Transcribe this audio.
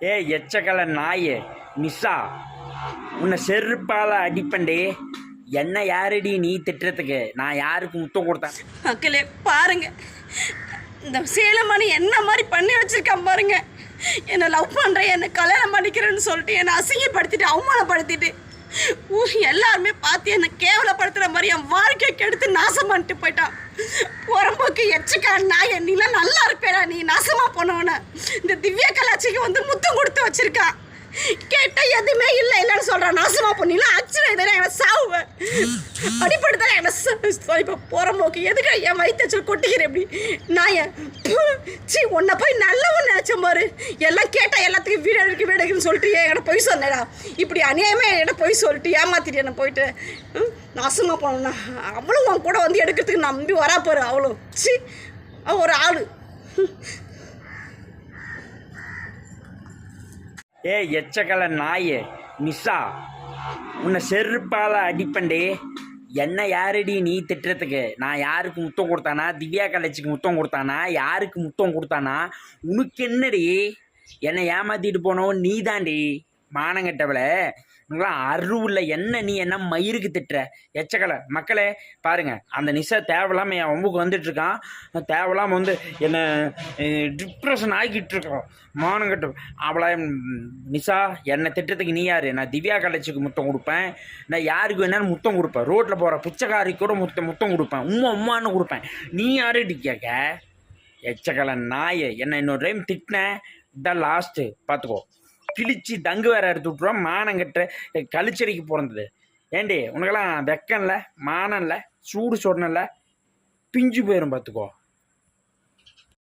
ஏ எச்சக்கலை நாயே நிஷா, உன்னை செருப்பால அடிப்பண்டே. என்ன யாரடி நீ திட்டுறதுக்கு? நான் யாருக்கு முத்தம் கொடுத்தேன்? மக்களே பாருங்க, இந்த சேலமணி என்ன மாதிரி பண்ணி வச்சிருக்கான் பாருங்க. என்னை லவ் பண்ணுறேன், என்னை கல்யாணம் பண்ணிக்கிறேன்னு சொல்லிட்டு என்னை அசிங்கப்படுத்திட்டு அவமானப்படுத்திட்டு எல்லாருமே பார்த்து என்னை கேவலப்படுத்துகிற மாதிரி என் வாழ்க்கையை கெடுத்து நாசம் பண்ணிட்டு போயிட்டான். உரம்போக்கு எச்சக்கா நான் நீலாம் நல்லா இருப்பேடா, நீ நாசமாக போனவன இந்த திவ்யா கலாச்சிக்கு வந்து முத்தம் கொடுத்து வச்சிருக்கான். கேட்டால் எதுவுமே இல்லை இல்லைன்னு சொல்கிறான். நாசமாக போனீங்களா ஆக்சுவலாக இதானே என்ன சாவுவேன், அடிப்படைதான் என்ன இப்போ புறம்போக்கு எதுக்கு என் வயிற்று கொட்டிக்கிறேன் எப்படி நான் சி உன்னை போய் நல்லவன் நினச்சேன் பாரு. எல்லாம் கேட்டால் எல்லாத்துக்கும் வீடு எடுக்குன்னு சொல்லிட்டு என்கிட்ட பொய் சொன்னேடா. இப்படி அநியாயமாக என்கிட்ட பொய் சொல்லிட்டு ஏமாத்திட்டு என்ன போயிட்டு நாசமாக போனோம்னா அவளும் உன் கூட வந்து எடுக்கிறதுக்கு நம்பி வரா போரு. அவளும் சி ஒரு ஆள். ஏ எச்சக்கலை நாயே நிஷா, உன்னை செருப்பால அடிப்பண்டே. என்ன யாரடி நீ திட்டுறதுக்கு? நான் யாருக்கு முத்தம் கொடுத்தானா? திவ்யா கலைச்சிக்கு முத்தம் கொடுத்தானா? யாருக்கு முத்தம் கொடுத்தானா? உனக்கு என்னடி? என்னை ஏமாத்திட்டு போனவன் நீ தாண்டி மானங்கட்டவளை. உங்களாம் அருவில் என்ன நீ என்ன மயிருக்கு திட்டுற? எச்சக்கலை மக்களே பாருங்க, அந்த நிஷா தேவையில்லாமல் என் ஒம்புக்கு வந்துட்டுருக்கான். தேவையில்லாமல் வந்து என்னை டிப்ரெஷன் ஆகிக்கிட்டு இருக்கான் மானங்கட்ட அவளை. நிஷா என்னை திட்டத்துக்கு நீ யார்? நான் திவ்யா கலைச்சிக்கு முத்தம் கொடுப்பேன். நான் யாருக்கு வேணாலும் முத்தம் கொடுப்பேன். ரோட்டில் போகிற பிச்சைக்காரிக்கு கூட முத்தம் கொடுப்பேன். உம்மான்னு கொடுப்பேன். நீ யாருடி கேட்க? எச்சக்கலை நாயை என்னை இன்னொரு டைம் திட்டினேன், இதான் லாஸ்ட்டு பார்த்துக்கோ. கிழிச்சி தங்கு வேற எடுத்து விட்ருவோம். மானங்கட்ட கழிச்சடிக்கு பிறந்தது. ஏண்டி உனக்கெல்லாம் வெக்கம் இல்லை, மானம் இல்லை, சூடு சொன்னல, பிஞ்சு போயிடும் பார்த்துக்கோ.